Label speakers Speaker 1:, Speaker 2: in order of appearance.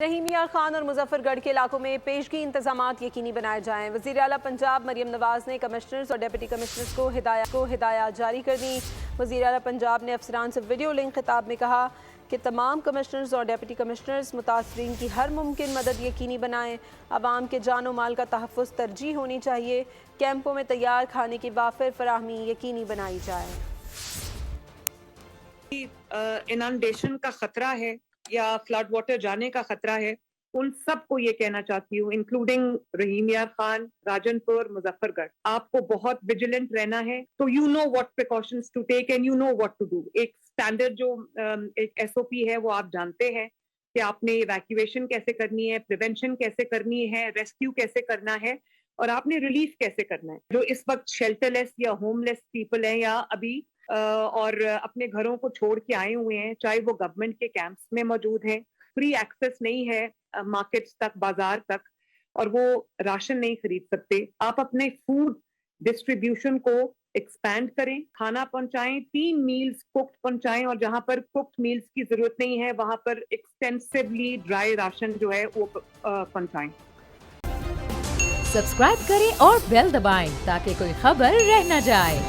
Speaker 1: رحیم یار خان اور مظفر گڑھ کے علاقوں میں پیشگی انتظامات یقینی بنائے جائیں۔ وزیر اعلیٰ پنجاب مریم نواز نے کمشنرز اور ڈپٹی کمشنرز کو ہدایات جاری کر دیں۔ وزیر اعلیٰ پنجاب نے افسران سے ویڈیو لنک خطاب میں کہا کہ تمام کمشنرز اور ڈپٹی کمشنرز متاثرین کی ہر ممکن مدد یقینی بنائیں۔ عوام کے جان و مال کا تحفظ ترجیح ہونی چاہیے۔ کیمپوں میں تیار کھانے کی وافر فراہمی یقینی بنائی جائے۔
Speaker 2: انانڈیشن کا خطرہ ہے یا فلڈ واٹر جانے کا خطرہ ہے، ان سب کو یہ کہنا چاہتی ہوں انکلوڈنگ رحیم یار خان، راجن پور، مظفر گڑھ، آپ کو بہت ویجیلنٹ رہنا ہے۔ تو you know what precautions to take and you know what to do. ایک اسٹینڈرڈ جو ایک ایس او پی ہے وہ آپ جانتے ہیں کہ آپ نے ایویکویشن کیسے کرنی ہے، پریونشن کیسے کرنی ہے، ریسکیو کیسے کرنا ہے، اور آپ نے ریلیف کیسے کرنا ہے۔ جو اس وقت شیلٹر لیس یا ہوم لیس پیپل ہیں یا ابھی اور اپنے گھروں کو چھوڑ کے آئے ہوئے ہیں، چاہے وہ گورنمنٹ کے کیمپس میں موجود ہیں، فری ایکسیس نہیں ہے مارکیٹس تک، بازار تک، اور وہ راشن نہیں خرید سکتے، آپ اپنے فوڈ ڈسٹریبیوشن کو ایکسپینڈ کریں، کھانا پہنچائیں، 3 میلز کوکڈ پہنچائیں، اور جہاں پر کوکڈ میلز کی ضرورت نہیں ہے وہاں پر ایکسٹینسولی ڈرائی راشن جو ہے وہ پہنچائیں۔
Speaker 3: سبسکرائب کریں اور بیل دبائیں تاکہ کوئی خبر رہ نہ جائے۔